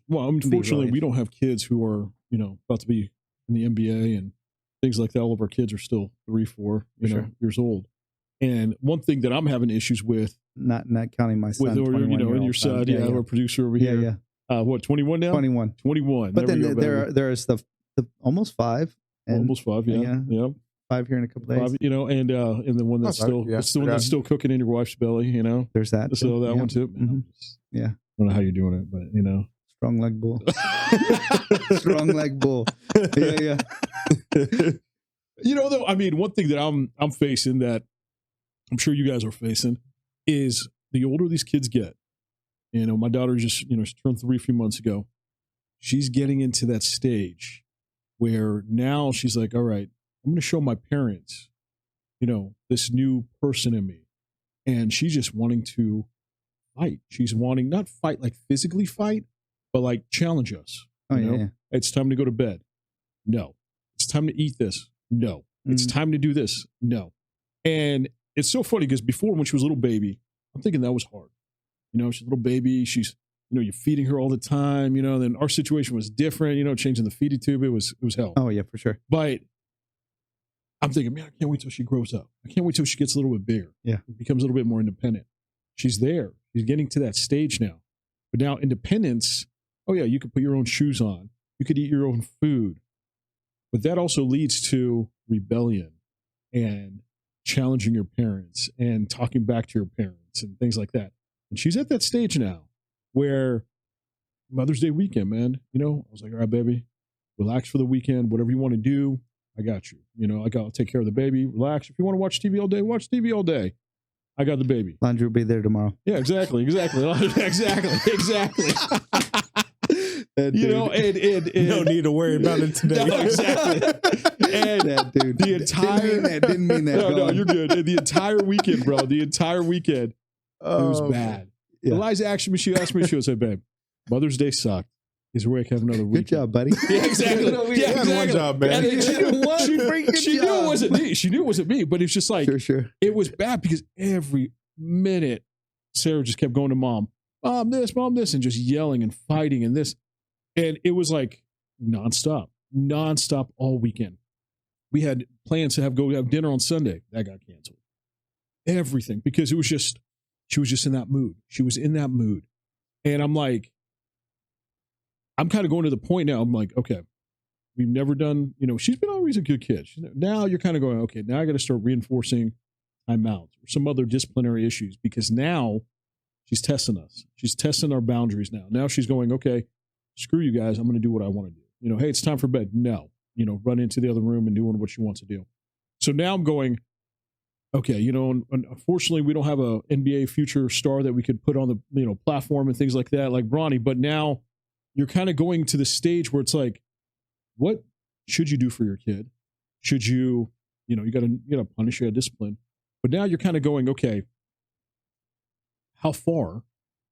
Well, unfortunately, we don't have kids who are, about to be in the NBA and things like that. All of our kids are still 3, 4, years old. And one thing that I'm having issues with, not counting my son, with, and your son, our producer over here. What, 21 now? 21. But then there's the almost 5. And, almost 5, yeah. 5 here in a couple days. 5, and the one that's it's the one that's still cooking in your wife's belly, There's that. So that one too. Mm-hmm. Yeah. I don't know how you're doing it, but strong leg bull. Strong leg bull. Yeah. Though, I mean, one thing that I'm facing that I'm sure you guys are facing is the older these kids get. My daughter just, she turned 3 a few months ago. She's getting into that stage where now she's like, all right, I'm going to show my parents, this new person in me. And she's just wanting to fight. She's wanting not fight, like physically fight, but like challenge us. It's time to go to bed. No. It's time to eat this. No. It's time to do this. No. And it's so funny because before, when she was a little baby, I'm thinking that was hard. She's a little baby. She's, you're feeding her all the time, then our situation was different, changing the feeding tube. It was hell. Oh yeah, for sure. But I'm thinking, man, I can't wait till she grows up. I can't wait till she gets a little bit bigger. Yeah. Becomes a little bit more independent. She's there. She's getting to that stage now. But now independence, oh yeah, you could put your own shoes on. You could eat your own food. But that also leads to rebellion and challenging your parents and talking back to your parents and things like that. And she's at that stage now where Mother's Day weekend, man, I was like, all right, baby, relax for the weekend. Whatever you want to do, I got you. I'll take care of the baby. Relax. If you want to watch TV all day, watch TV all day. I got the baby. Laundry will be there tomorrow. Yeah, exactly. exactly. And no need to worry about it today. No, exactly. And dude, didn't mean that. No, you're good. And the entire weekend, bro. It was bad. Yeah. Eliza asked me, she was like, babe, Mother's Day sucked. Is where I have another week. Good job, buddy. Yeah, exactly. One job, man. She knew it wasn't me. She knew it wasn't me, but it's just like, sure. It was bad because every minute Sarah just kept going to mom this, and just yelling and fighting and this. And it was like nonstop all weekend. We had plans to go have dinner on Sunday. That got canceled. Everything, because she was just in that mood. She was in that mood. And I'm like, I'm kind of going to the point now. I'm like, okay, we've never done, she's been always a good kid. Now you're kind of going, okay, now I got to start reinforcing timeouts or some other disciplinary issues, because now she's testing us. She's testing our boundaries now. Now she's going, okay, screw you guys. I'm going to do what I want to do. Hey, it's time for bed. No, run into the other room and doing what she wants to do. So now I'm going, okay, unfortunately we don't have a NBA future star that we could put on the, platform and things like that, like Bronny. But now you're kind of going to the stage where it's like, what should you do for your kid? Should you, you got to punish, you got to discipline. But now you're kind of going, okay, how far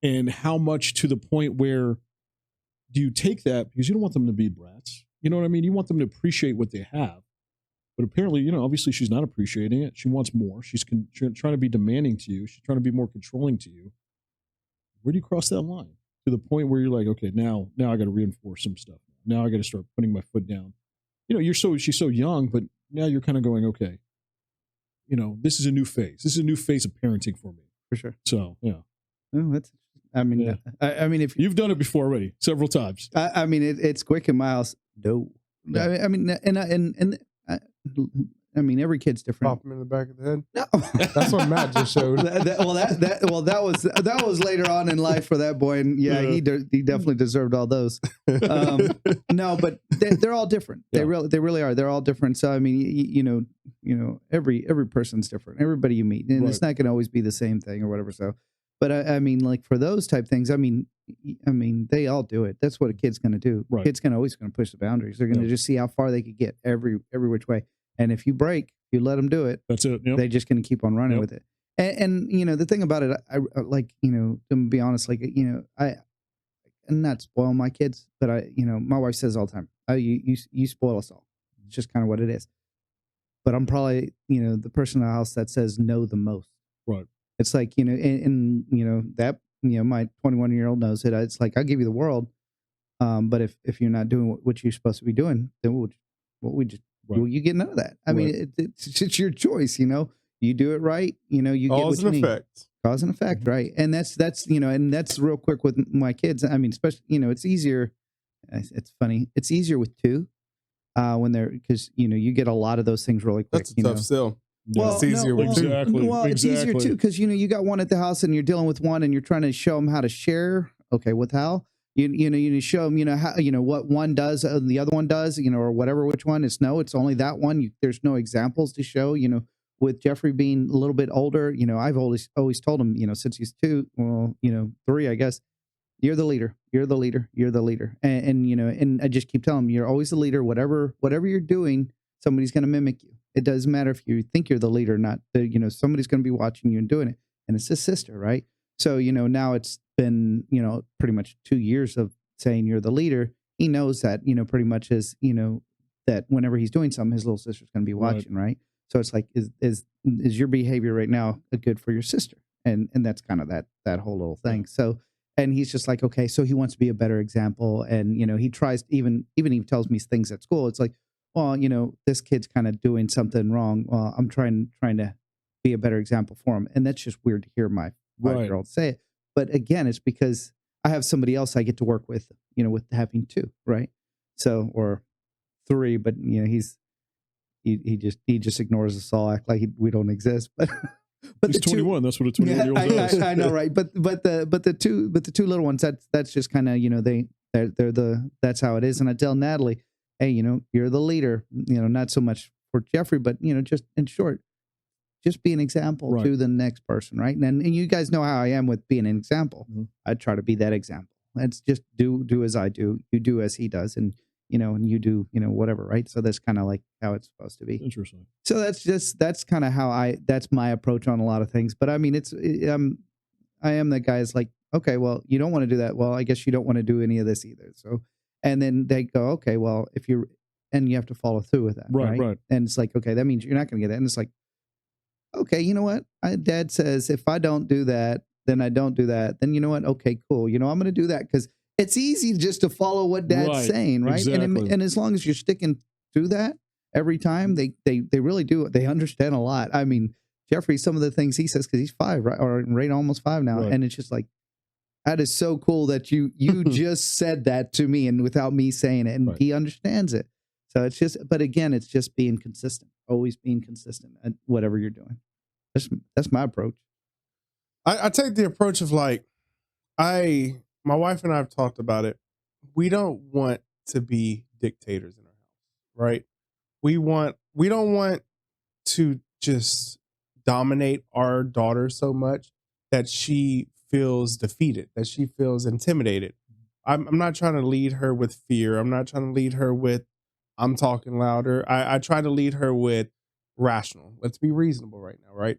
and how much, to the point where do you take that? Because you don't want them to be brats. You know what I mean? You want them to appreciate what they have. But apparently, obviously she's not appreciating it. She wants more. She's trying to be demanding to you. She's trying to be more controlling to you. Where do you cross that line? To the point where you're like, okay, now I got to reinforce some stuff. Now I got to start putting my foot down. She's so young, but now you're kind of going, okay, this is a new phase. This is a new phase of parenting for me. For sure. So, yeah. Oh, I mean, if you've done it before already, several times. I mean, it's quick in my house. No. I mean, every kid's different. Pop him in the back of the head. No, that's what Matt just showed. that was later on in life for that boy, and he definitely deserved all those. No, but they're all different. They really are. They're all different. So I mean, every person's different. Everybody you meet, and it's not going to always be the same thing or whatever. So, but I mean, like for those type things, I mean, they all do it. That's what a kid's going to do. Right. Kid's always going to push the boundaries. They're going to just see how far they could get every which way. And if you break, you let them do it. That's it. Yep. They're just going to keep on running with it. And the thing about it, I like, to be honest, like, I not spoil my kids, but my wife says all the time, oh, you spoil us all. It's just kind of what it is. But I'm probably, the person in the house that says no the most. Right. It's like, that, my 21-year-old knows it. It's like, I'll give you the world, But if you're not doing what you're supposed to be doing, then we just well, you get none of that. I mean, it's your choice. You do it right. You get Cause what you and need. effect. Cause and effect, right? And that's and that's real quick with my kids. I mean, especially it's easier. It's funny. It's easier with two when they're because you get a lot of those things really quick. That's a tough sell. Well, it's easier with two. Exactly. Well, it's easier too because you got one at the house and you're dealing with one and you're trying to show them how to share. Okay, with Hal, you show them how what one does and the other one does or whatever which one. It's only that one. There's no examples to show. With Jeffrey being a little bit older, I've always told him since he's 2, well 3 I guess. You're the leader. You're the leader. You're the leader. And I just keep telling him you're always the leader. Whatever you're doing, somebody's going to mimic you. It doesn't matter if you think you're the leader or not. Somebody's going to be watching you and doing it. And it's his sister, right? So, now it's been, pretty much 2 years of saying you're the leader. He knows that, pretty much is, that whenever he's doing something, his little sister's going to be watching, right? So it's like, is your behavior right now good for your sister? And that's kind of that whole little thing. So, and he's just like, okay, so he wants to be a better example. And, he tries even he tells me things at school. It's like, well, this kid's kind of doing something wrong. Well, I'm trying to be a better example for him. And that's just weird to hear my 5-year-old say it. But again, it's because I have somebody else I get to work with, with having 2, right? So, or 3, but he just ignores us all, act like we don't exist. But he's 21. That's what a 21-year-old does. I know, right? But the two little ones, that's just kind of they're that's how it is. And I tell Natalie, hey, you're the leader. Not so much for Jeffrey, but just in short, just be an example to the next person, right? And you guys know how I am with being an example. Mm-hmm. I try to be that example. Let's just do as I do. You do as he does, and and you do whatever, right? So that's kind of like how it's supposed to be. Interesting. So that's kind of how that's my approach on a lot of things. But I mean, I am the guy is like, okay, well, you don't want to do that. Well, I guess you don't want to do any of this either. So, and then they go, okay, well, you have to follow through with that, right? And it's like, okay, that means you're not going to get it. And it's like, okay, you know what? Dad says if I don't do that, then I don't do that. Then you know what? Okay, cool. I'm going to do that because it's easy just to follow what Dad's saying, right? Exactly. And as long as you're sticking to that every time, they really do. They understand a lot. I mean, Jeffrey, some of the things he says because he's 5, right, or right almost 5 now, and it's just like that is so cool that you just said that to me and without me saying it, and he understands it. So it's just, but again, it's just being consistent, always being consistent at whatever you're doing. That's my approach. I take the approach of like, my wife and I have talked about it. We don't want to be dictators in our house, right? We don't want to just dominate our daughter so much that she feels defeated, that she feels intimidated. I'm not trying to lead her with fear. I'm not trying to lead her with I'm talking louder. I try to lead her with rational. Let's be reasonable right now, right?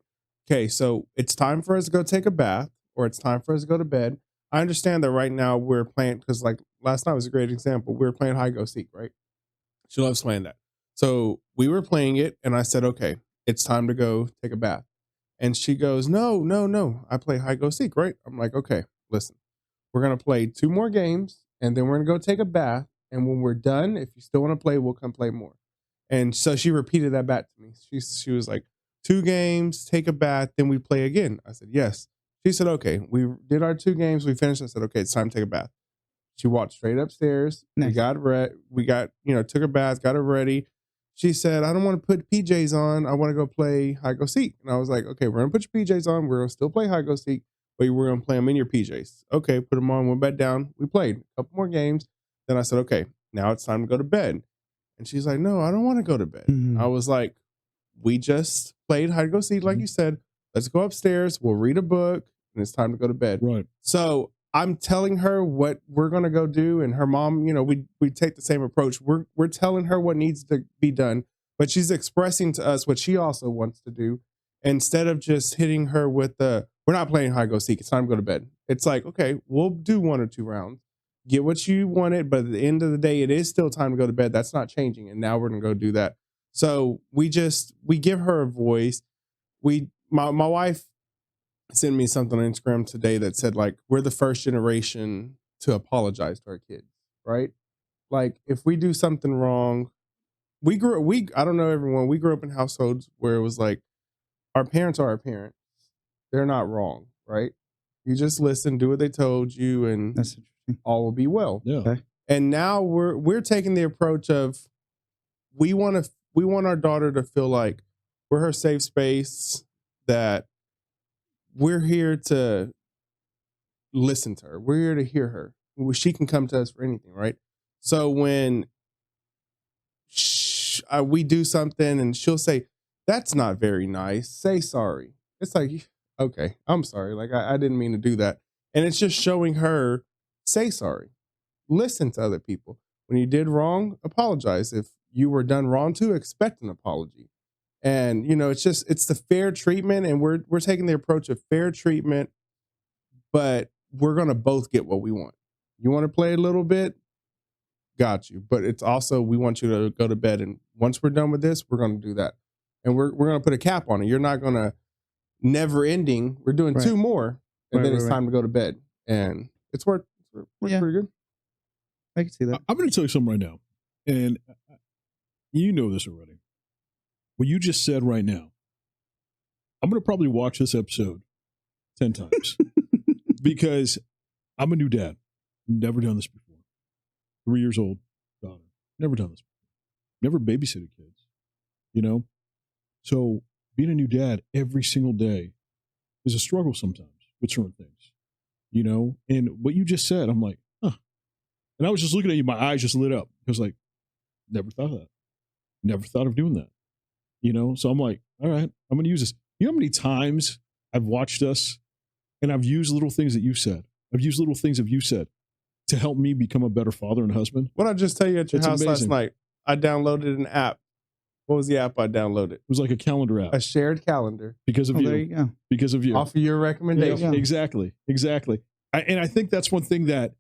Okay, so it's time for us to go take a bath, or it's time for us to go to bed. I understand that right now we're playing, because like last night was a great example. We were playing hide go seek, right? She loves playing that. So we were playing it, and I said, okay, it's time to go take a bath. And she goes, no, I play hide go seek, right? I'm like, okay, listen, we're going to play 2 more games, and then we're going to go take a bath. And when we're done, if you still want to play, we'll come play more. And so she repeated that back to me. She was like, 2 games, take a bath, then we play again. I said, yes. She said, okay, we did our 2 games. We finished. I said, okay, it's time to take a bath. She walked straight upstairs. Nice. We got, took a bath, got her ready. She said, I don't want to put PJs on. I want to go play hide go seek. And I was like, okay, we're going to put your PJs on. We're going to still play hide go seek, but we're going to play them in your PJs. Okay, put them on, went back down. We played a couple more games. Then I said, okay, now it's time to go to bed. And she's like, no, I don't want to go to bed. Mm-hmm. I was like, we just played hide go seek, like you said. Let's go upstairs. We'll read a book, and it's time to go to bed. Right. So I'm telling her what we're going to go do. And her mom, we take the same approach. We're telling her what needs to be done, but she's expressing to us what she also wants to do. Instead of just hitting her with we're not playing hide go seek. It's time to go to bed. It's like, okay, we'll do 1 or 2 rounds. Get what you wanted, but at the end of the day, it is still time to go to bed. That's not changing. And now we're going to go do that. So we give her a voice. My wife sent me something on Instagram today that said, like, we're the first generation to apologize to our kids. right? Like if we do something wrong, I don't know everyone, we grew up in households where it was like our parents are our parents. They're not wrong, right? You just listen, do what they told you, and That's interesting. all will be well. Yeah. Okay. And now we're taking the approach of we want our daughter to feel like we're her safe space, that we're here to listen to her. We're here to hear her. She can come to us for anything, right? So when we do something and she'll say, "That's not very nice. Say sorry." It's like, okay, I'm sorry. Like I didn't mean to do that. And it's just showing her, say sorry. Listen to other people. When you did wrong, apologize. If you were done wrong to, expect an apology. And it's the fair treatment, and we're taking the approach of fair treatment, but we're gonna both get what we want. You want to play a little bit? Got you. But it's also, we want you to go to bed, and once we're done with this, we're gonna do that. And we're gonna put a cap on it. You're not gonna never ending. We're doing 2 more, and then it's time to go to bed. And it's worked pretty good. I can see that. I'm going to tell you something right now, and you know this already. What you just said right now, I'm going to probably watch this episode 10 times because I'm a new dad. Never done this before. 3 years old daughter. Never done this before. Never babysitted kids. So being a new dad every single day is a struggle sometimes with certain things. And what you just said, I'm like, huh. And I was just looking at you, my eyes just lit up. I was like, never thought of that. Never thought of doing that. So I'm like, all right, I'm going to use this. You know how many times I've watched us and I've used little things that you said. I've used little things that you said to help me become a better father and husband. What I just tell you at your house last night, I downloaded an app. What was the app I downloaded? It was like a calendar app. A shared calendar. Because of you. There you go. Because of you. Off of your recommendation. Yeah, exactly. And I think that's one thing that